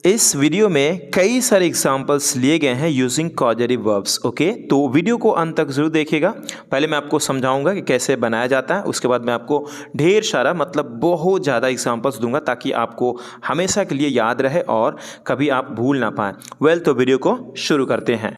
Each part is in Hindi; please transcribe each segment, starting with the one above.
इस वीडियो में कई सारे एग्जांपल्स लिए गए हैं यूजिंग कॉजेटिव वर्ब्स। ओके, तो वीडियो को अंत तक जरूर देखिएगा। पहले मैं आपको समझाऊंगा कि कैसे बनाया जाता है, उसके बाद मैं आपको ढेर सारा बहुत ज़्यादा एग्जांपल्स दूंगा ताकि आपको हमेशा के लिए याद रहे और कभी आप भूल ना पाएँ। तो वीडियो को शुरू करते हैं।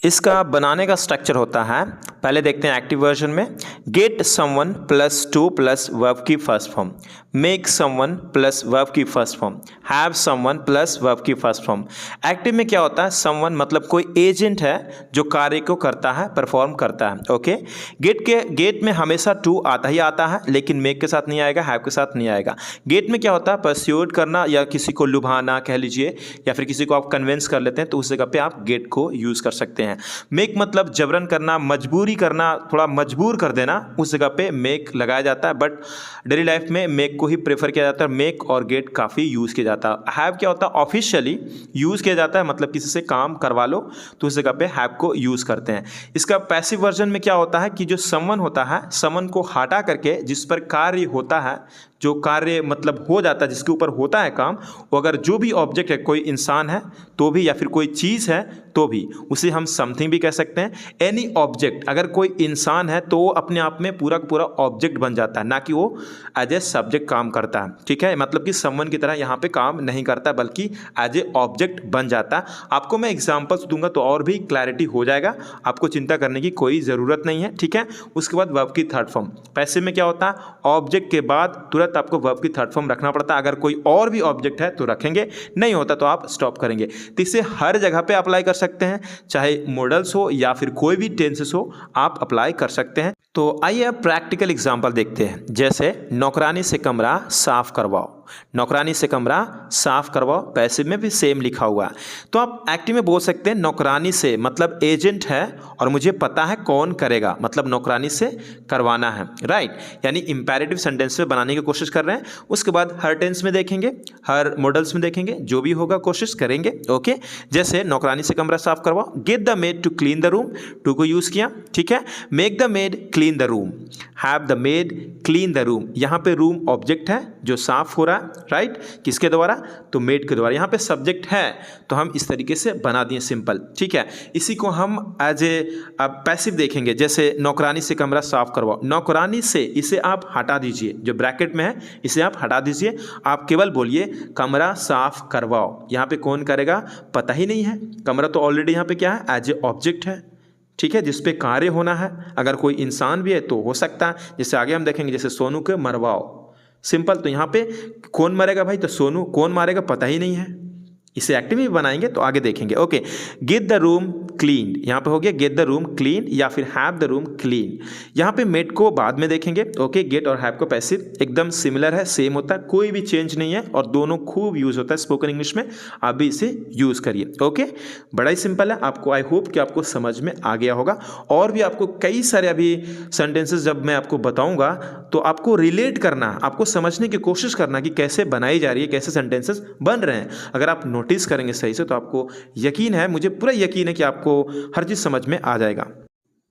इसका बनाने का स्ट्रक्चर होता है, पहले देखते हैं एक्टिव वर्जन में, get someone plus to plus verb की first form, make someone plus verb की first form, have someone plus verb की फर्स्ट फॉर्म। एक्टिव में क्या होता है, समवन मतलब कोई एजेंट है जो कार्य को करता है, परफॉर्म करता है। ओके, गेट में हमेशा टू आता ही आता है, लेकिन मेक के साथ नहीं आएगा, हैव के साथ नहीं आएगा। गेट में क्या होता है, परस्यूट करना या किसी को लुभाना कह लीजिए, या फिर किसी को आप कन्विंस कर लेते हैं तो उस जगह पे आप गेट को यूज कर सकते हैं। मेक मतलब जबरन करना, मजबूरी करना, थोड़ा मजबूर कर देना, उस जगह पे मेक लगाया जाता है। बट डेली लाइफ में मेक को ही प्रेफर किया जाता है। मेक और गेट काफ़ी यूज़ किया जाता है। हैव क्या होता है, ऑफिशियली यूज़ किया जाता है, मतलब किसी से काम करवा लो तो उस जगह पे हैव को यूज़ करते हैं। इसका पैसिव वर्जन में क्या होता है कि जो समवन होता है, समवन को हटा करके जिस पर कार्य होता है, जो कार्य मतलब हो जाता है, जिसके ऊपर होता है काम, वो अगर जो भी ऑब्जेक्ट है, कोई इंसान है तो भी, या फिर कोई चीज़ है तो भी, उसे हम समथिंग भी कह सकते हैं। एनी ऑब्जेक्ट, अगर कोई इंसान है तो वो अपने आप में पूरा का पूरा ऑब्जेक्ट बन जाता है, ना कि वो एज ए सब्जेक्ट काम करता है। ठीक है, मतलब कि समवन की तरह यहाँ पे काम नहीं करता बल्कि एज ए ऑब्जेक्ट बन जाता है। आपको मैं एग्जाम्पल्स दूंगा तो और भी क्लैरिटी हो जाएगा, आपको चिंता करने की कोई ज़रूरत नहीं है। ठीक है, उसके बाद वर्ब की थर्ड फॉर्म। पैसिव में क्या होता है, ऑब्जेक्ट के बाद तुरंत आपको वर्ब की थर्ड फॉर्म रखना पड़ता है। अगर कोई और भी ऑब्जेक्ट है तो रखेंगे, नहीं होता तो आप स्टॉप करेंगे। तो इसे हर जगह पे अप्लाई कर सकते हैं, चाहे मॉडल्स हो या फिर कोई भी टेंसेस हो, आप अप्लाई कर सकते हैं। तो आइए अब प्रैक्टिकल एग्जांपल देखते हैं। जैसे नौकरानी से कमरा साफ करवाओ, नौकरानी से कमरा साफ करवाओ, पैसिव में भी सेम लिखा हुआ है। तो आप एक्टिव में बोल सकते हैं नौकरानी से, मतलब एजेंट है और मुझे पता है कौन करेगा, मतलब नौकरानी से करवाना है। राइट, यानी इंपैरेटिव सेंटेंस में बनाने की कोशिश कर रहे हैं। उसके बाद हर टेंस में देखेंगे, हर मॉडल्स में देखेंगे, जो भी होगा कोशिश करेंगे। ओके, जैसे नौकरानी से कमरा साफ करवाओ, get the maid to clean the room, to को यूज किया। ठीक है, make the maid clean the room, have the maid clean the room. यहाँ पे रूम ऑब्जेक्ट है जो साफ हो रहा है, राइट, किसके द्वारा, तो मेड के द्वारा। यहाँ पे सब्जेक्ट है तो हम इस तरीके से बना दिए, सिंपल। ठीक है, इसी को हम एज ए पैसिव देखेंगे। जैसे नौकरानी से कमरा साफ करवाओ, नौकरानी से, इसे आप हटा दीजिए, जो ब्रैकेट में है इसे आप हटा दीजिए, आप केवल बोलिए कमरा साफ करवाओ। यहाँ पे कौन करेगा पता ही नहीं है, कमरा तो ऑलरेडी यहाँ पे क्या है, एज ए ऑब्जेक्ट है। ठीक है, जिस पे कार्य होना है, अगर कोई इंसान भी है तो हो सकता है। जैसे आगे हम देखेंगे, जैसे सोनू के मरवाओ, सिंपल। तो यहाँ पे कौन मरेगा भाई, तो सोनू, कौन मारेगा पता ही नहीं है। इसे एक्टिव में बनाएंगे तो आगे देखेंगे। Okay, get the room clean, यहाँ पे हो गया गेट द रूम क्लीन या फिर हैव द रूम क्लीन। यहाँ पे मेड को बाद में देखेंगे। ओके, गेट और हैव को पैसिव एकदम सिमिलर है, सेम होता है, कोई भी चेंज नहीं है और दोनों खूब यूज होता है स्पोकन इंग्लिश में, आप भी इसे यूज करिए। ओके, बड़ा ही सिंपल है। आपको, आई होप कि आपको समझ में आ गया होगा। और भी आपको कई सारे अभी सेंटेंसेस जब मैं आपको बताऊंगा तो आपको रिलेट करना, आपको समझने की कोशिश करना कि कैसे बनाई जा रही है, कैसे सेंटेंसेस बन रहे हैं। अगर आप नोटिस करेंगे सही से तो आपको यकीन है, मुझे पूरा यकीन है कि आपको हर चीज समझ में आ जाएगा।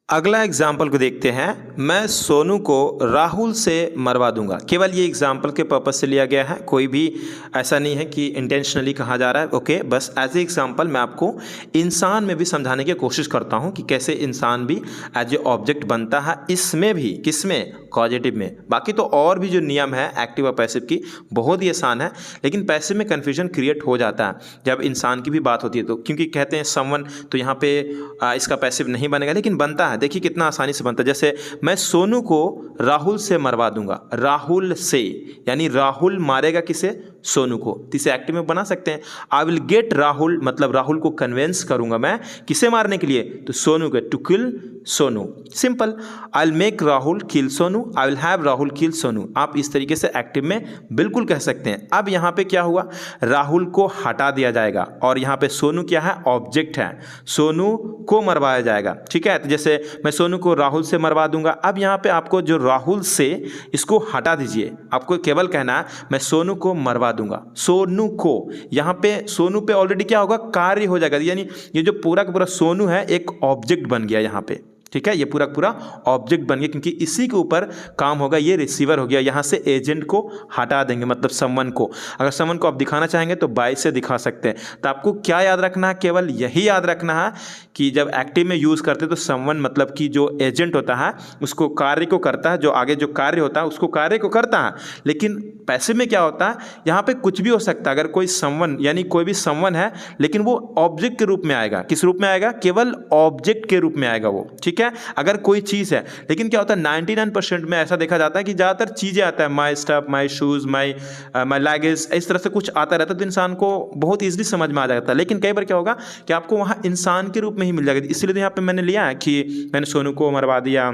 अगला एग्जाम्पल को देखते हैं। मैं सोनू को राहुल से मरवा दूंगा। केवल ये एग्जाम्पल के पर्पस से लिया गया है, कोई भी ऐसा नहीं है कि इंटेंशनली कहा जा रहा है। ओके, बस एज ए एग्जाम्पल मैं आपको इंसान में भी समझाने की कोशिश करता हूँ कि कैसे इंसान भी एज ए ऑब्जेक्ट बनता है, इसमें भी, किसमें, कॉजेटिव में। बाकी तो और भी जो नियम है एक्टिव और पैसिव की, बहुत ही आसान है, लेकिन पैसिव में कन्फ्यूजन क्रिएट हो जाता है जब इंसान की भी बात होती है तो, क्योंकि कहते हैं समवन, तो यहाँ पे इसका पैसिव नहीं बनेगा, लेकिन बनता है। देखिए कितना आसानी से बनता है। जैसे मैं सोनू को राहुल से मरवा दूंगा, राहुल से, यानी राहुल मारेगा किसे, सोनू को। तो इसे एक्टिव में बना सकते हैं। आई विल गेट राहुल, मतलब राहुल को कन्विंस करूंगा मैं किसे मारने के लिए, तो सोनू के, to kill Sonu, simple. I will make Rahul kill Sonu, I will have Rahul kill Sonu. आप इस तरीके से एक्टिव में बिल्कुल कह सकते हैं। अब यहाँ पे क्या हुआ, राहुल को हटा दिया जाएगा और यहाँ पे सोनू क्या है, ऑब्जेक्ट है, सोनू को मरवाया जाएगा। ठीक है, तो जैसे मैं सोनू को राहुल से मरवा दूंगा। अब यहाँ पे आपको जो राहुल से, इसको हटा दीजिए, आपको केवल कहना है मैं सोनू को मरवा दूंगा, सोनू को। यहाँ पे सोनू पे ऑलरेडी क्या होगा, कार्य हो जाएगा, यानी ये जो पूरा का पूरा सोनू है एक ऑब्जेक्ट बन गया यहाँ पे। ठीक है, ये पूरा पूरा ऑब्जेक्ट बन गया, क्योंकि इसी के ऊपर काम होगा। ये रिसीवर हो गया, यहाँ से एजेंट को हटा देंगे, मतलब समवन को। अगर समवन को आप दिखाना चाहेंगे तो बाय से दिखा सकते हैं। तो आपको क्या याद रखना है, केवल यही याद रखना है कि जब एक्टिव में यूज़ करते हैं तो समवन मतलब कि जो एजेंट होता है उसको कार्य को करता है, जो आगे जो कार्य होता है उसको कार्य को करता है। लेकिन पैसिव में क्या होता है, यहाँ पे कुछ भी हो सकता है। अगर कोई समवन यानी कोई भी समवन है, लेकिन वो ऑब्जेक्ट के रूप में आएगा। किस रूप में आएगा, केवल ऑब्जेक्ट के रूप में आएगा वो, ठीक है। अगर कोई चीज़ है, लेकिन क्या होता है 99% में ऐसा देखा जाता है कि ज़्यादातर चीज़ें आता है, my stuff, my shoes, my luggage, इस तरह से कुछ आता रहता है, तो इंसान को बहुत ईजिली समझ में आ जाता है। लेकिन कई बार क्या होगा कि आपको वहाँ इंसान के रूप में ही मिल जाएगा। इसलिए तो यहाँ पे मैंने लिया है कि मैंने सोनू को मरवा दिया,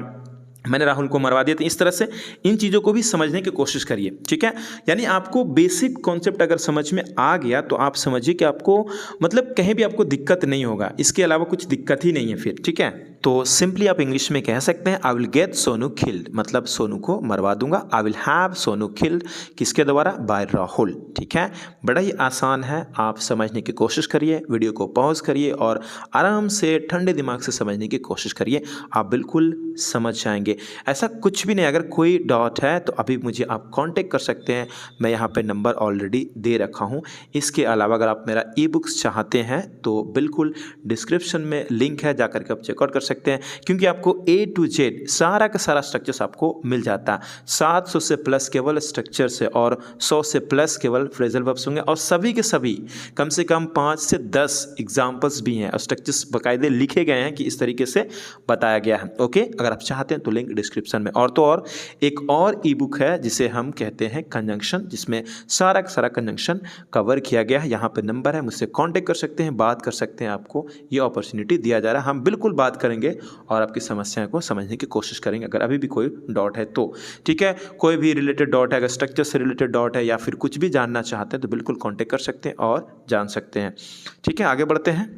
मैंने राहुल को मरवा दिया। तो इस तरह से इन चीज़ों को भी समझने की कोशिश करिए, ठीक है। यानी आपको बेसिक कॉन्सेप्ट अगर समझ में आ गया तो आप समझिए कि आपको मतलब कहीं भी आपको दिक्कत नहीं होगा, इसके अलावा कुछ दिक्कत ही नहीं है फिर, ठीक है। तो सिंपली आप इंग्लिश में कह सकते हैं I will get Sonu killed, मतलब सोनू को मरवा दूंगा। आई विल हैव सोनू किल्ड, किसके द्वारा, बाय राहुल, ठीक है। बड़ा ही आसान है, आप समझने की कोशिश करिए, वीडियो को पॉज करिए और आराम से ठंडे दिमाग से समझने की कोशिश करिए, आप बिल्कुल समझ जाएंगे। ऐसा कुछ भी नहीं, अगर कोई डाउट है तो अभी मुझे आप कांटेक्ट कर सकते हैं, मैं यहाँ पे नंबर ऑलरेडी दे रखा हूँ। इसके अलावा अगर आप मेरा ई बुक्स चाहते हैं तो बिल्कुल डिस्क्रिप्शन में लिंक है, जाकर के आप चेकआउट कर सकते हैं, क्योंकि आपको A to Z सारा का सारा स्ट्रक्चर्स आपको मिल जाता है। 700 से प्लस केवल स्ट्रक्चर्स है और 100 से प्लस केवल फ्रेजल वर्ब्स होंगे, और सभी के सभी कम से कम 5 से 10 एग्जाम्पल्स भी हैं और स्ट्रक्चर्स बाकायदे लिखे गए हैं कि इस तरीके से बताया गया है। ओके, अगर आप चाहते हैं तो लिंक डिस्क्रिप्शन में। और तो और एक और ई बुक है जिसे हम कहते हैं कंजंक्शन, जिसमें सारा का सारा कंजंक्शन कवर किया गया है। यहाँ पे नंबर है, मुझसे कांटेक्ट कर सकते हैं, बात कर सकते हैं, आपको ये अपॉर्चुनिटी दिया जा रहा है। हम बिल्कुल बात करेंगे और आपकी समस्या को समझने की कोशिश करेंगे, अगर अभी भी कोई डाउट है तो, ठीक है। कोई भी रिलेटेड डाउट है, अगर स्ट्रक्चर से रिलेटेड डाउट है या फिर कुछ भी जानना चाहते हैं तो बिल्कुल कांटेक्ट कर सकते हैं और जान सकते हैं, ठीक है। आगे बढ़ते हैं,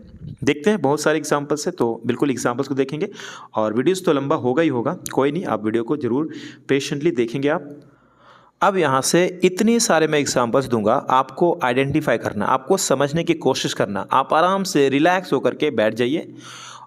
देखते हैं, बहुत सारे एग्जाम्पल्स है तो बिल्कुल एग्जाम्पल्स को देखेंगे। और वीडियोस तो लंबा होगा ही होगा, कोई नहीं, आप वीडियो को जरूर पेशेंटली देखेंगे आप। अब यहाँ से इतने सारे मैं एग्जाम्पल्स दूंगा, आपको आइडेंटिफाई करना, आपको समझने की कोशिश करना। आप आराम से रिलैक्स होकर के बैठ जाइए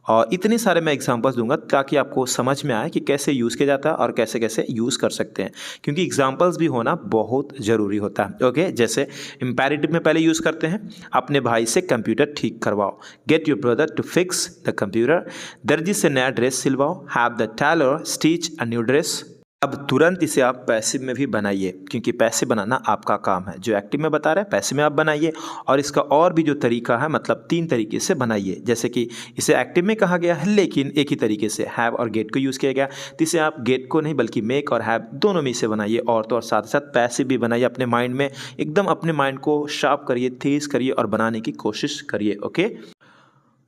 और इतने सारे मैं एग्जांपल्स दूंगा ताकि आपको समझ में आए कि कैसे यूज़ किया जाता है और कैसे कैसे यूज़ कर सकते हैं, क्योंकि एग्जांपल्स भी होना बहुत ज़रूरी होता है। ओके, जैसे इम्पेरेटिव में पहले यूज़ करते हैं, अपने भाई से कंप्यूटर ठीक करवाओ, get your brother to fix the computer, दर्जी से नया ड्रेस सिलवाओ, have the tailor stitch a new dress. अब तुरंत इसे आप पैसिव में भी बनाइए, क्योंकि पैसिव बनाना आपका काम है। जो एक्टिव में बता रहे हैं पैसिव में आप बनाइए, और इसका और भी जो तरीका है, मतलब 3 तरीके से बनाइए। जैसे कि इसे एक्टिव में कहा गया है, लेकिन एक ही तरीके से हैव और गेट को यूज़ किया गया, तो इसे आप गेट को नहीं बल्कि मेक और हैव दोनों में इसे बनाइए। और तो और साथ ही साथ पैसिव भी बनाइए, अपने माइंड में एकदम अपने माइंड को शार्प करिए, तेज़ करिए और बनाने की कोशिश करिए। ओके,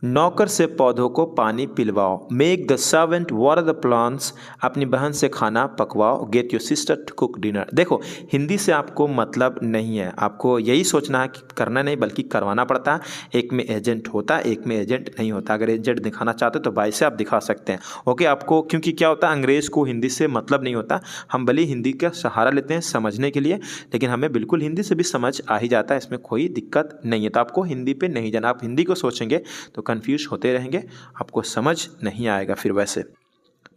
नौकर से पौधों को पानी पिलवाओ, make the servant water the plants, अपनी बहन से खाना पकवाओ, get your sister to cook dinner. देखो, हिंदी से आपको मतलब नहीं है, आपको यही सोचना है कि करना नहीं बल्कि करवाना पड़ता है। एक में एजेंट होता है, एक में एजेंट नहीं होता। अगर एजेंट दिखाना चाहते हो तो बाय से आप दिखा सकते हैं। ओके, आपको क्योंकि क्या होता है, अंग्रेज़ को हिंदी से मतलब नहीं होता। हम भले हिंदी का सहारा लेते हैं समझने के लिए, लेकिन हमें बिल्कुल हिंदी से भी समझ आ ही जाता है, इसमें कोई दिक्कत नहीं है। तो आपको हिंदी पर नहीं जाना, आप हिंदी को सोचेंगे तो कंफ्यूज होते रहेंगे, आपको समझ नहीं आएगा फिर। वैसे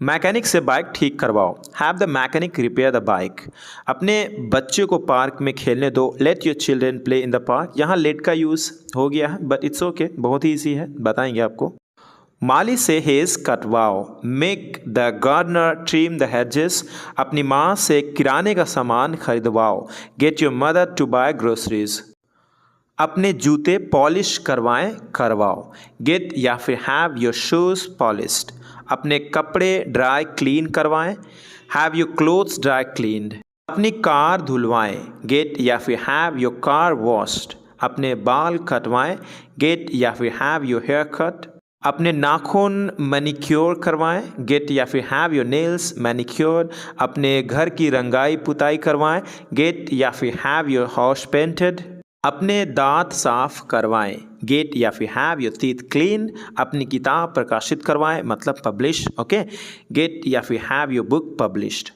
मैकेनिक से बाइक ठीक करवाओ, have the mechanic repair the bike, अपने बच्चे को पार्क में खेलने दो, let your children play in the park. यहाँ लेट का यूज़ हो गया है बट इट्स ओके, बहुत ही ईजी है, बताएंगे आपको। माली से हेज कटवाओ, make the gardener trim the hedges, अपनी माँ से किराने का सामान खरीदवाओ, get your mother to buy groceries, अपने जूते पॉलिश करवाओ, गेट या फिर हैव योर शूज़ पॉलिश्ड, अपने कपड़े ड्राई क्लीन करवाएं, have your clothes dry cleaned, अपनी कार धुलवाएं, गेट या फिर हैव योर कार वॉश्ड, अपने बाल कटवाएं, गेट या फिर हैव योर हेयर कट, अपने नाखून मैनिक्योर करवाएं, गेट या फिर हैव योर नेल्स मैनिक्योर्ड, अपने घर की रंगाई पुताई करवाएं, गेट या फिर हैव योर हाउस पेंटेड, अपने दांत साफ करवाएं, गेट या फिर हैव योर टीथ क्लीन, अपनी किताब प्रकाशित करवाएं मतलब पब्लिश। ओके, गेट या फिर हैव योर बुक पब्लिश्ड।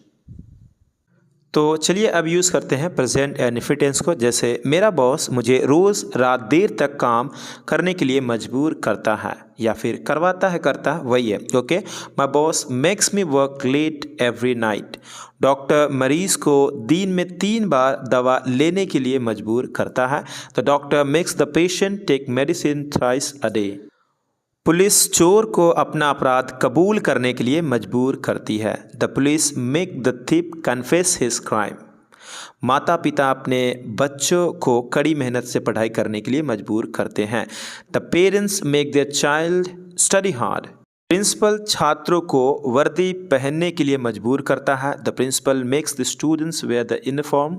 तो चलिए अब यूज़ करते हैं प्रेजेंट इनडेफिनिट टेंस को। जैसे मेरा बॉस मुझे रोज़ रात देर तक काम करने के लिए मजबूर करता है, या फिर करवाता है, करता वही है। Okay, my boss makes me work late every night. Doctor मरीज़ को दिन में 3 बार दवा लेने के लिए मजबूर करता है। The doctor makes the patient take medicine thrice a day. Police चोर को अपना अपराध कबूल करने के लिए मजबूर करती है। The police make the thief confess his crime. माता पिता अपने बच्चों को कड़ी मेहनत से पढ़ाई करने के लिए मजबूर करते हैं। The parents make their child study hard. Principal छात्रों को वर्दी पहनने के लिए मजबूर करता है। The principal makes the students wear the uniform.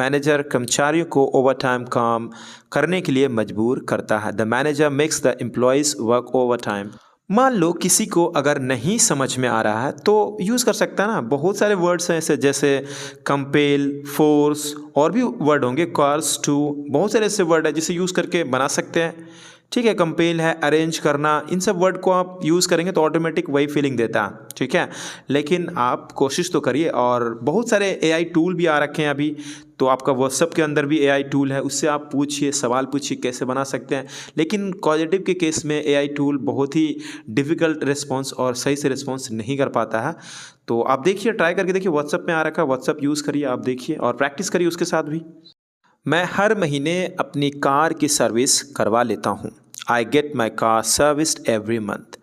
Manager कर्मचारियों को ओवरटाइम काम करने के लिए मजबूर करता है। The manager makes the employees work overtime. मान लो किसी को अगर नहीं समझ में आ रहा है तो यूज़ कर सकता है ना। बहुत सारे वर्ड्स हैं ऐसे, जैसे कंपेल, फोर्स, और भी वर्ड होंगे, कॉर्स टू, बहुत सारे ऐसे वर्ड है जिसे यूज़ करके बना सकते हैं। ठीक है, कंपेल है, अरेंज करना, इन सब वर्ड को आप यूज़ करेंगे तो ऑटोमेटिक वही फीलिंग देता है। ठीक है, लेकिन आप कोशिश तो करिए। और बहुत सारे एआई टूल भी आ रखे हैं अभी, तो आपका व्हाट्सएप के अंदर भी एआई टूल है, उससे आप पूछिए, सवाल पूछिए कैसे बना सकते हैं। लेकिन पॉजिटिव के केस में एआई टूल बहुत ही डिफ़िकल्ट रिस्पॉन्स और सही से रिस्पॉन्स नहीं कर पाता है। तो आप देखिए, ट्राई करके देखिए, व्हाट्सएप में आ रखा है, व्हाट्सएप यूज़ करिए, आप देखिए और प्रैक्टिस करिए उसके साथ भी। मैं हर महीने अपनी कार की सर्विस करवा लेता हूँ। I get my car serviced every month.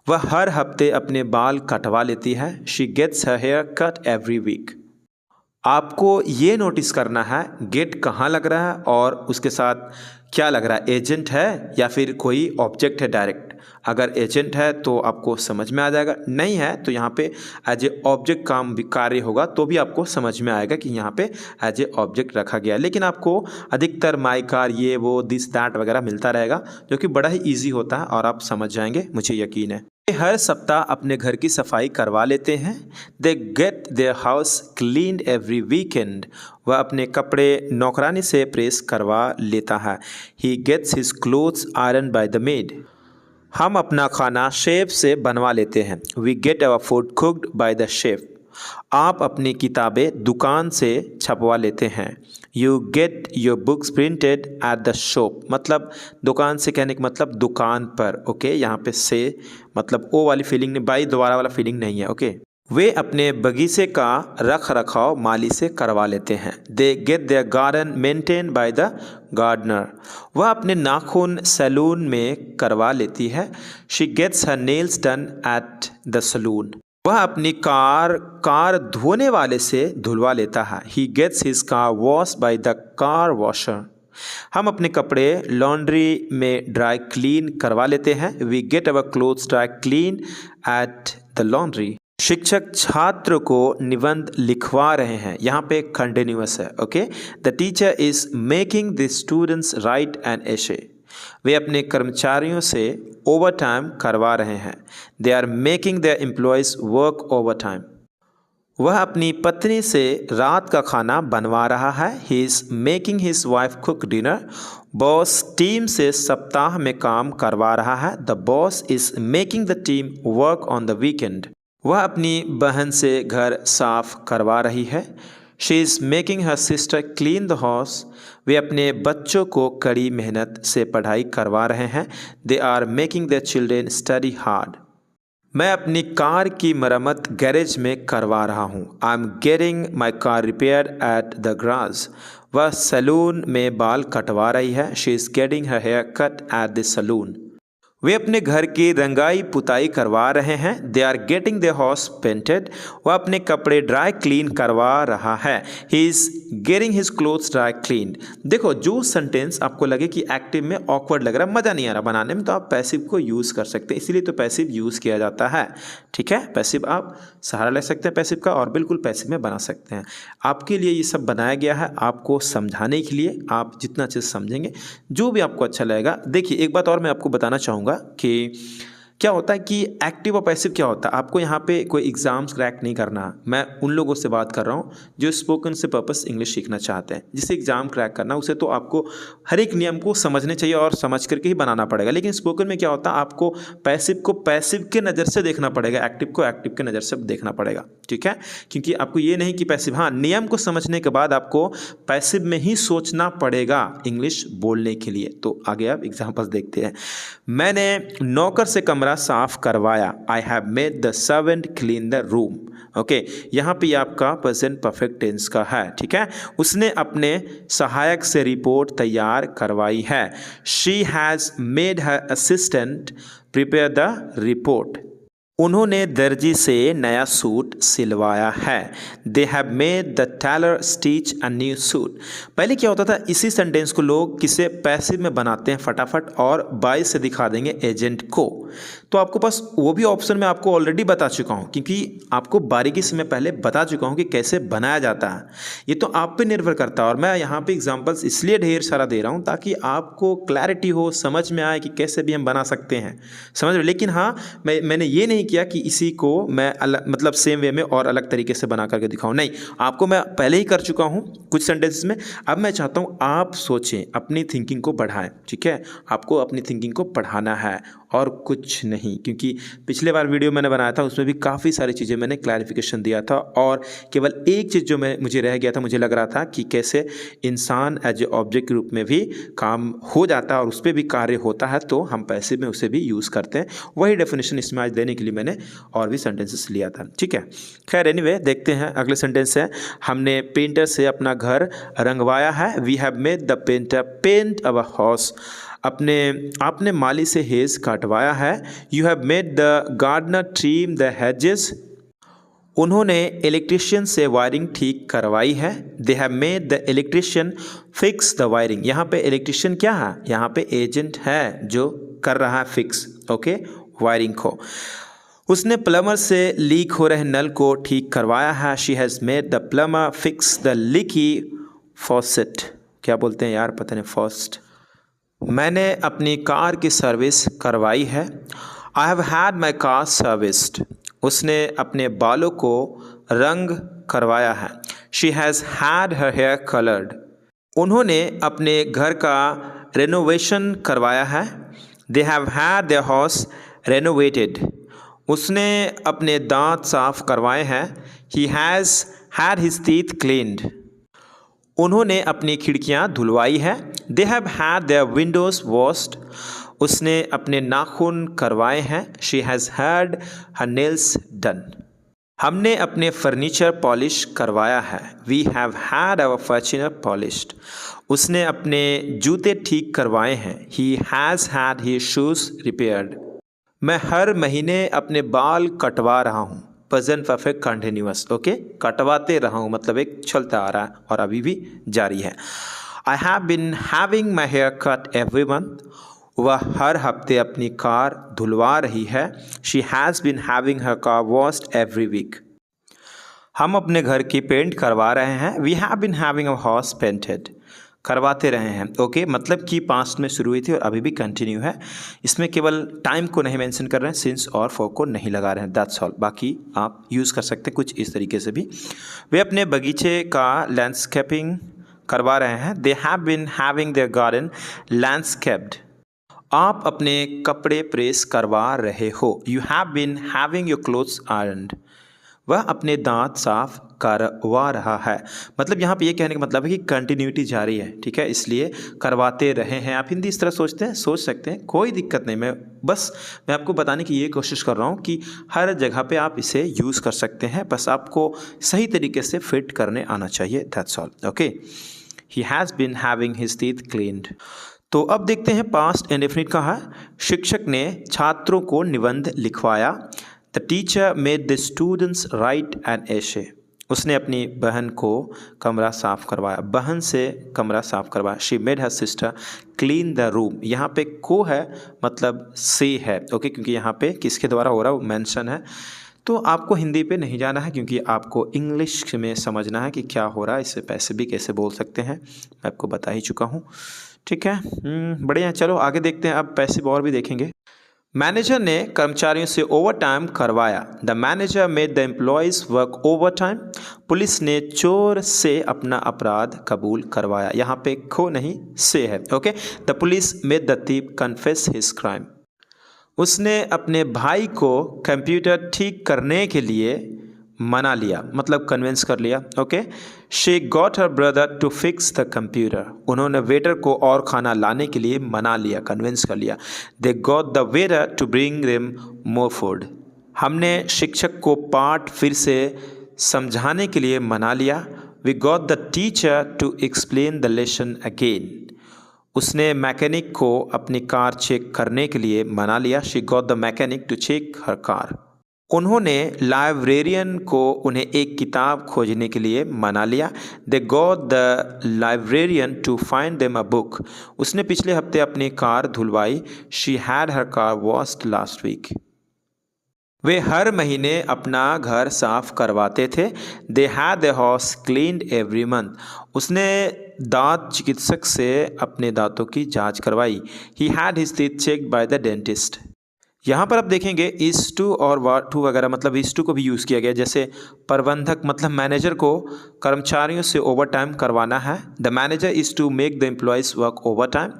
वह हर हफ्ते अपने बाल कटवा लेती है। She gets her hair cut every week. आपको ये नोटिस करना है गेट कहाँ लग रहा है और उसके साथ क्या लग रहा है, एजेंट है या फिर कोई ऑब्जेक्ट है डायरेक्ट। अगर एजेंट है तो आपको समझ में आ जाएगा, नहीं है तो यहाँ पे एज ए ऑब्जेक्ट काम भी कार्य होगा तो भी आपको समझ में आएगा कि यहाँ पे एज ए ऑब्जेक्ट रखा गया है। लेकिन आपको अधिकतर माई कार, ये वो, दिस दैट वगैरह मिलता रहेगा, जो कि बड़ा ही ईजी होता है और आप समझ जाएंगे, मुझे यकीन है। हर सप्ताह अपने घर की सफाई करवा लेते हैं। They get their house cleaned every weekend. वह अपने कपड़े नौकरानी से प्रेस करवा लेता है। He gets his clothes iron by the maid. हम अपना खाना शेफ से बनवा लेते हैं। We get our food cooked by the chef. आप अपनी किताबें दुकान से छपवा लेते हैं। You get your books printed at the shop. मतलब दुकान से कहने का मतलब दुकान पर। ओके, यहाँ पे से मतलब ओ वाली फीलिंग नहीं, बाई दोबारा वाला फीलिंग नहीं है। ओके, वे अपने बगीचे का रख रखाव माली से करवा लेते हैं। They get their garden maintain by the gardener. वह अपने नाखून सैलून में करवा लेती है। She gets her nails done at the salon. वह अपनी कार धोने वाले से धुलवा लेता है। He gets his car wash by the car washer. हम अपने कपड़े लॉन्ड्री में ड्राई क्लीन करवा लेते हैं। We get our clothes dry clean at the laundry. शिक्षक छात्र को निबंध लिखवा रहे हैं। यहाँ पे कंटिन्यूअस है। Okay, the teacher is making the students write an essay. वे अपने कर्मचारियों से ओवर टाइम करवा रहे हैं। They are making their employees work overtime. वह अपनी पत्नी से रात का खाना बनवा रहा है। He is making his wife cook dinner. Boss team से सप्ताह में काम करवा रहा है। The boss is making the team work on the weekend. वह अपनी बहन से घर साफ करवा रही है। She is making her sister clean the house. वे अपने बच्चों को कड़ी मेहनत से पढ़ाई करवा रहे हैं। They are making their children study hard. मैं अपनी कार की मरम्मत गैरेज में करवा रहा हूँ। I am getting my car repair at the garage. वह सैलून में बाल कटवा रही है। She is getting her hair cut at the salon. वे अपने घर की रंगाई पुताई करवा रहे हैं। They are getting their house painted. वह अपने कपड़े ड्राई क्लीन करवा रहा है। He is getting his clothes dry clean. देखो, जो सेंटेंस आपको लगे कि एक्टिव में ऑकवर्ड लग रहा है, मज़ा नहीं आ रहा बनाने में, तो आप पैसिव को यूज़ कर सकते हैं। इसीलिए तो पैसिव यूज़ किया जाता है। ठीक है, पैसिव आप सहारा ले सकते हैं पैसिव का, और बिल्कुल पैसिव में बना सकते हैं। आपके लिए ये सब बनाया गया है आपको समझाने के लिए। आप जितना अच्छे से समझेंगे, जो भी आपको अच्छा लगेगा। देखिए, एक बात और मैं आपको बताना चाहूँगा कि क्या होता है कि एक्टिव और पैसिव क्या होता है, आपको यहाँ पे कोई एग्ज़ाम्स क्रैक नहीं करना। मैं उन लोगों से बात कर रहा हूँ जो स्पोकन से पर्पस इंग्लिश सीखना चाहते हैं। जिसे एग्ज़ाम क्रैक करना, उसे तो आपको हर एक नियम को समझने चाहिए और समझ करके ही बनाना पड़ेगा। लेकिन स्पोकन में क्या होता है, आपको पैसिव को पैसिव के नज़र से देखना पड़ेगा, एक्टिव को एक्टिव के नज़र से देखना पड़ेगा, ठीक है। क्योंकि आपको ये नहीं कि पैसिव, हाँ नियम को समझने के बाद आपको पैसिव में ही सोचना पड़ेगा इंग्लिश बोलने के लिए। तो आगे आप एग्जाम्पल्स देखते हैं। मैंने नौकर से कमरा साफ करवाया। I have made the servant clean the room. Okay, यहाँ पे आपका प्रेजेंट परफेक्ट टेंस का है, ठीक है। उसने अपने सहायक से रिपोर्ट तैयार करवाई है। She has made her assistant prepare the report. उन्होंने दर्जी से नया सूट सिलवाया है। They have made the tailor stitch a new suit. पहले क्या होता था, इसी सेंटेंस को लोग किसे पैसिव में बनाते हैं फटाफट और बाय से दिखा देंगे एजेंट को। तो आपको पास वो भी ऑप्शन मैं आपको ऑलरेडी बता चुका हूँ, क्योंकि आपको बारीकी से मैं पहले बता चुका हूँ कि कैसे बनाया जाता है। ये तो आप पे निर्भर करता है और मैं यहाँ पे एग्जांपल्स इसलिए ढेर सारा दे रहा हूँ ताकि आपको क्लैरिटी हो, समझ में आए कि कैसे भी हम बना सकते हैं, समझ रहे। लेकिन हाँ, मैंने ये नहीं किया कि इसी को मैं अलग मतलब सेम वे में और अलग तरीके से बना करके दिखाऊं, नहीं। आपको मैं पहले ही कर चुका हूं कुछ सेंटेंसेस में। अब मैं चाहता हूं आप सोचें, अपनी थिंकिंग को बढ़ाएं, ठीक है। आपको अपनी थिंकिंग को बढ़ाना है और कुछ नहीं, क्योंकि पिछले बार वीडियो मैंने बनाया था उसमें भी काफ़ी सारी चीज़ें मैंने क्लैरिफिकेशन दिया था और केवल एक चीज़ जो मुझे रह गया था, मुझे लग रहा था कि कैसे इंसान एज ए ऑब्जेक्ट के रूप में भी काम हो जाता है और उस पर भी कार्य होता है, तो हम पैसे में उसे भी यूज़ करते हैं। वही डेफिनेशन इसमें आज देने के लिए मैंने और भी सेंटेंसेस लिया था, ठीक है। खैर एनीवे, देखते हैं अगले सेंटेंस है। हमने पेंटर से अपना घर रंगवाया है। We have made the painter paint our house. आपने माली से हेज काटवाया है। You have made the gardener trim the hedges. उन्होंने इलेक्ट्रिशियन से वायरिंग ठीक करवाई है। They have made the electrician fix the wiring. यहाँ पे इलेक्ट्रिशियन क्या है, यहाँ पे एजेंट है जो कर रहा है फिक्स, ओके, वायरिंग को। उसने प्लम्बर से लीक हो रहे नल को ठीक करवाया है। She has made the plumber fix the leaky faucet. क्या बोलते हैं यार, पता नहीं, फॉस्ट। मैंने अपनी कार की सर्विस करवाई है। I have had my car serviced. उसने अपने बालों को रंग करवाया है। She has had her hair coloured. उन्होंने अपने घर का रेनोवेशन करवाया है। They have had their house renovated. उसने अपने दांत साफ करवाए हैं। He has had his teeth cleaned. उन्होंने अपनी खिड़कियां धुलवाई है। They have had their windows washed. उसने अपने नाखून करवाए हैं। She has had her nails done. हमने अपने फर्नीचर पॉलिश करवाया है। We have had our furniture polished. उसने अपने जूते ठीक करवाए हैं। He has had his shoes repaired. मैं हर महीने अपने बाल कटवा रहा हूँ। प्रेजेंट परफेक्ट कंटिन्यूअस, ओके, कटवाते रहा हूँ मतलब एक चलता आ रहा है और अभी भी जारी है। I have been having my hair cut every month. वह हर हफ्ते अपनी कार धुलवा रही है। She has been having her car washed every week. हम अपने घर की पेंट करवा रहे हैं। We have been having our house painted. करवाते रहे हैं, ओके, मतलब कि पास्ट में शुरू हुई थी और अभी भी कंटिन्यू है। इसमें केवल टाइम को नहीं मेंशन कर रहे हैं, सिंस और फॉर को नहीं लगा रहे हैं, दैट्स ऑल। बाकी आप यूज़ कर सकते हैं कुछ इस तरीके से भी। वे अपने बगीचे का लैंडस्केपिंग करवा रहे हैं। They have been having their garden landscaped. आप अपने कपड़े प्रेस करवा रहे हो। You have been having your clothes ironed. वह अपने दांत साफ करवा रहा है। मतलब यहाँ पे ये कहने का मतलब है कि कंटिन्यूटी जारी है, ठीक है, इसलिए करवाते रहे हैं। आप हिंदी इस तरह सोच सकते हैं, कोई दिक्कत नहीं। मैं आपको बताने की ये कोशिश कर रहा हूँ कि हर जगह पे आप इसे यूज़ कर सकते हैं, बस आपको सही तरीके से फिट करने आना चाहिए, that's all, okay. He has been having his teeth cleaned. तो अब देखते हैं पास्ट इंडेफिनिट का है। शिक्षक ने छात्रों को निबंध लिखवाया। The teacher made the students write an essay. उसने अपनी बहन को कमरा साफ करवाया। बहन से कमरा साफ करवाया। She made her sister clean the room. यहाँ पे को है मतलब से है, ओके, क्योंकि यहाँ पे किसके द्वारा हो रहा है वो मेंशन है। तो आपको हिंदी पे नहीं जाना है क्योंकि आपको इंग्लिश में समझना है कि क्या हो रहा है। इससे पैसे भी कैसे बोल सकते हैं मैं आपको बता ही चुका हूँ, ठीक है। बढ़िया, चलो आगे देखते हैं। अब पैसे और भी देखेंगे। मैनेजर ने कर्मचारियों से ओवर टाइम करवाया। The manager made the employees work over time. Police ने चोर से अपना अपराध कबूल करवाया। यहाँ पे खो नहीं से है। Okay, the police made the thief confess his crime. उसने अपने भाई को कंप्यूटर ठीक करने के लिए मना लिया, मतलब कन्विंस कर लिया। Okay, she got her brother to fix the computer. उन्होंने वेटर को और खाना लाने के लिए मना लिया, कन्विंस कर लिया। They got the waiter to bring them more food. हमने शिक्षक को पाठ फिर से समझाने के लिए मना लिया। We got the teacher to explain the lesson again. उसने मैकेनिक को अपनी कार चेक करने के लिए मना लिया। She got the mechanic to check her car. उन्होंने लाइब्रेरियन को उन्हें एक किताब खोजने के लिए मना लिया। They got the librarian to find them a book. उसने पिछले हफ्ते अपनी कार धुलवाई। She had her car washed last week. वे हर महीने अपना घर साफ करवाते थे। They had the house cleaned every month. उसने दांत चिकित्सक से अपने दांतों की जांच करवाई। He had his teeth checked by the dentist. यहाँ पर आप देखेंगे इज टू और वर टू वगैरह, मतलब इज टू को भी यूज़ किया गया। जैसे प्रबंधक मतलब मैनेजर को कर्मचारियों से ओवर टाइम करवाना है। The manager is to make the employees work overtime.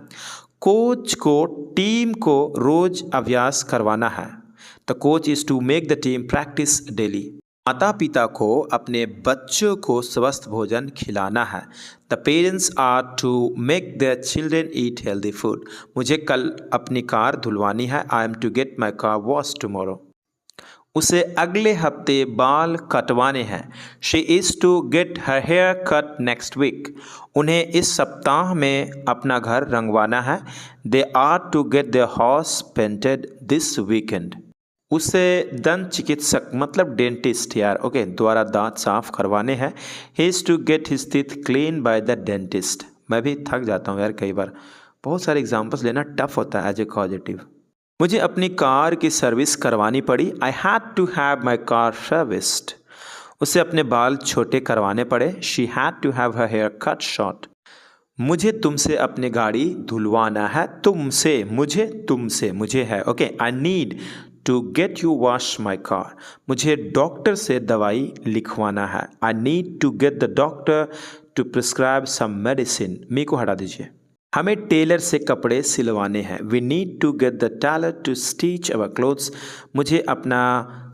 Coach को टीम को रोज अभ्यास करवाना है। The coach is to make the team practise daily. माता पिता को अपने बच्चों को स्वस्थ भोजन खिलाना है। The parents are to make their children eat healthy food. मुझे कल अपनी कार धुलवानी है। I am to get my car wash tomorrow. उसे अगले हफ्ते बाल कटवाने हैं। She is to get her hair cut next week. उन्हें इस सप्ताह में अपना घर रंगवाना है। They are to get their house painted this weekend. उसे दंत चिकित्सक मतलब डेंटिस्ट यार ओके द्वारा दांत साफ करवाने हैं। He is to get his teeth clean by the dentist. मैं भी थक जाता हूँ यार, कई बार बहुत सारे एग्जांपल्स लेना टफ होता है एज ए पॉजिटिव। मुझे अपनी कार की सर्विस करवानी पड़ी। I had to have my car serviced. उसे अपने बाल छोटे करवाने पड़े। She had to have her hair cut short. मुझे तुमसे अपनी गाड़ी धुलवाना है। तुमसे मुझे, तुमसे मुझे है। Okay, I need to get you wash my car. मुझे डॉक्टर से दवाई लिखवाना है। I need to get the doctor to prescribe some medicine. Me को हटा दीजिए। हमें टेलर से कपड़े सिलवाने हैं। We need to get the tailor to stitch our clothes. मुझे अपना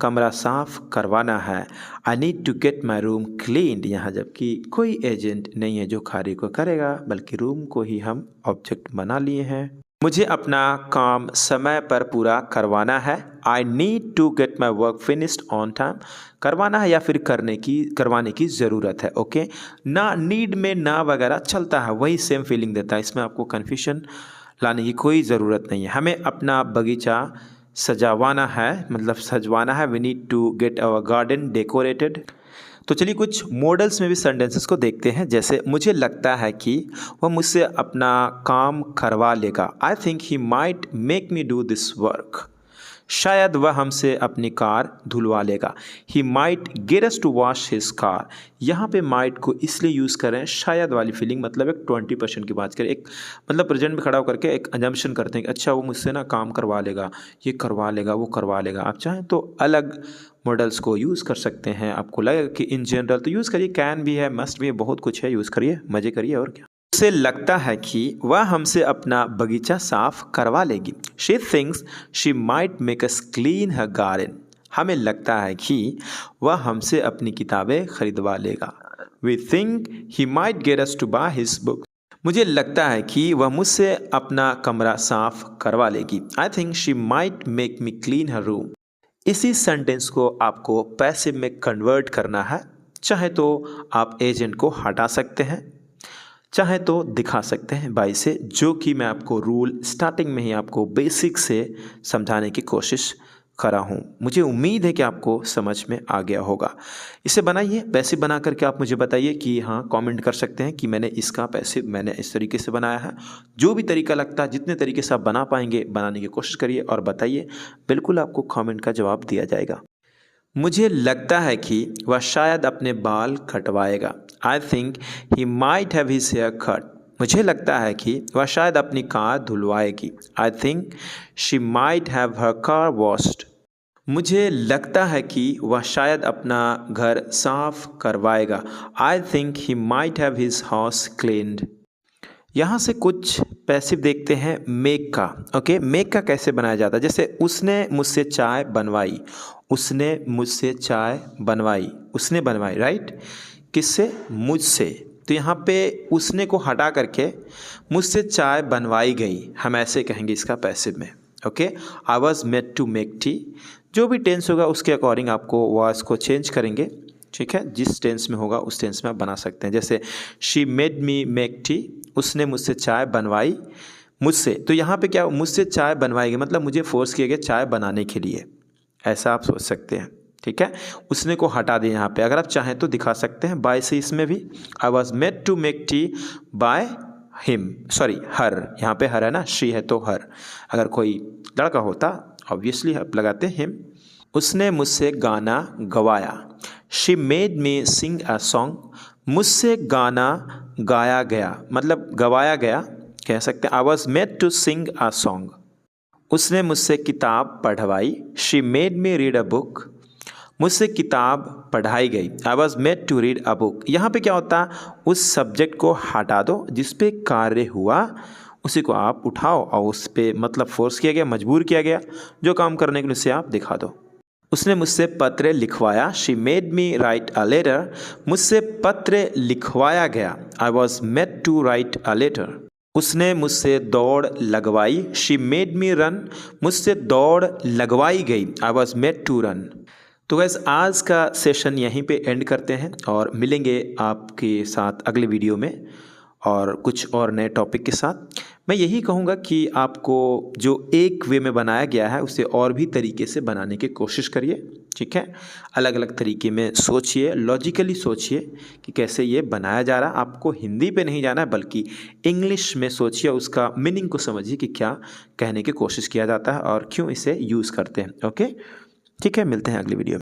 कमरा साफ करवाना है। I need to get my room cleaned. यहाँ जबकि कोई एजेंट नहीं है जो कार्य को करेगा, बल्कि रूम को ही हम ऑब्जेक्ट बना लिए हैं। मुझे अपना काम समय पर पूरा करवाना है। I need to get my work finished on time. करवाना है या फिर करवाने की ज़रूरत है। ओके, ना नीड में ना वगैरह चलता है, वही सेम फीलिंग देता है। इसमें आपको कन्फ्यूजन लाने की कोई ज़रूरत नहीं है। हमें अपना बगीचा सजावाना है, मतलब सजवाना है। We need to get our garden decorated. तो चलिए कुछ मॉडल्स में भी सेंटेंसेस को देखते हैं। जैसे मुझे लगता है कि वह मुझसे अपना काम करवा लेगा। I think he might make me do this work. शायद वह हमसे अपनी कार धुलवा लेगा। He might get us to wash his car. यहाँ पे माइट को इसलिए यूज़ करें, शायद वाली फीलिंग, मतलब एक 20% की बात करें, एक मतलब प्रेजेंट में खड़ा होकर के एक अजम्पशन करते हैं कि अच्छा वो मुझसे ना काम करवा लेगा, ये करवा लेगा, वो करवा लेगा। आप चाहें तो अलग मॉडल्स को यूज़ कर सकते हैं। आपको लगे कि इन जनरल तो यूज़ करिए, कैन भी है, मस्ट भी है, बहुत कुछ है, यूज़ करिए, मज़े करिए। और क्या, उसे लगता है कि वह हमसे अपना बगीचा साफ करवा लेगी। She thinks she might make us clean her garden. हमें लगता है कि वह हमसे अपनी किताबें खरीदवा लेगा। We think he might get us to buy his book. मुझे लगता है कि वह मुझसे अपना कमरा साफ करवा लेगी। आई think she might make me clean her room. इसी सेंटेंस को आपको पैसिव में कन्वर्ट करना है। चाहे तो आप एजेंट को हटा सकते हैं, चाहे तो दिखा सकते हैं बाई से, जो कि मैं आपको रूल स्टार्टिंग में ही आपको बेसिक से समझाने की कोशिश करा हूँ। मुझे उम्मीद है कि आपको समझ में आ गया होगा। इसे बनाइए, पैसिव बना करके आप मुझे बताइए कि हाँ, कमेंट कर सकते हैं कि मैंने इसका पैसिव मैंने इस तरीके से बनाया है। जो भी तरीका लगता है, जितने तरीके से आप बना पाएंगे बनाने की कोशिश करिए और बताइए, बिल्कुल आपको कमेंट का जवाब दिया जाएगा। मुझे लगता है कि वह शायद अपने बाल कटवाएगा। I think he might have his hair cut. मुझे लगता है कि वह शायद अपनी कार धुलवाएगी। I think she might have her car washed. मुझे लगता है कि वह शायद अपना घर साफ करवाएगा। आई think he might have his house cleaned. यहाँ से कुछ पैसिव देखते हैं मेक का। ओके, मेक का कैसे बनाया जाता है? जैसे उसने मुझसे चाय बनवाई, उसने मुझसे चाय बनवाई, उसने बनवाई, राइट? किससे? मुझसे। तो यहाँ पे उसने को हटा करके मुझसे चाय बनवाई गई, हम ऐसे कहेंगे इसका पैसिव में। Okay, I was made to make tea. जो भी टेंस होगा उसके अकॉर्डिंग आपको वॉइस को चेंज करेंगे, ठीक है? जिस टेंस में होगा उस टेंस में आप बना सकते हैं। जैसे she made me make tea, उसने मुझसे चाय बनवाई मुझसे। तो यहाँ पे क्या, मुझसे चाय बनवाई गई मतलब मुझे फोर्स किया गया चाय बनाने के लिए, ऐसा आप सोच सकते हैं, ठीक है? उसने को हटा दें यहाँ पे। अगर आप चाहें तो दिखा सकते हैं बाय से इसमें भी। I was made to make tea by him, sorry her, यहाँ पे हर है ना, शी है तो हर। अगर कोई लड़का होता ऑब्वियसली आप लगाते हिम। उसने मुझसे गाना गवाया। She made me sing a song. मुझसे गाना गाया गया मतलब गवाया गया कह सकते हैं। I was made to sing a song. उसने मुझसे किताब पढ़वाई। She made me read a book. मुझसे किताब पढ़ाई गई। I was made to read a book. यहाँ पे क्या होता है, उस सब्जेक्ट को हटा दो जिस पे कार्य हुआ, उसी को आप उठाओ और उस पे मतलब फोर्स किया गया, मजबूर किया गया जो काम करने के लिए, उसे आप दिखा दो। उसने मुझसे पत्र लिखवाया। She made me write a letter. मुझसे पत्र लिखवाया गया। I was made to write a letter. उसने मुझसे दौड़ लगवाई। She made me run. मुझसे दौड़ लगवाई गई। I was made to run. तो गैस आज का सेशन यहीं पे एंड करते हैं और मिलेंगे आपके साथ अगले वीडियो में और कुछ और नए टॉपिक के साथ। मैं यही कहूँगा कि आपको जो एक वे में बनाया गया है उसे और भी तरीके से बनाने की कोशिश करिए, ठीक है? अलग अलग तरीके में सोचिए, लॉजिकली सोचिए कि कैसे ये बनाया जा रहा है। आपको हिंदी पे नहीं जाना है बल्कि इंग्लिश में सोचिए, उसका मीनिंग को समझिए कि क्या कहने की कोशिश किया जाता है और क्यों इसे यूज़ करते हैं। ओके, ठीक है, मिलते हैं अगली वीडियो में।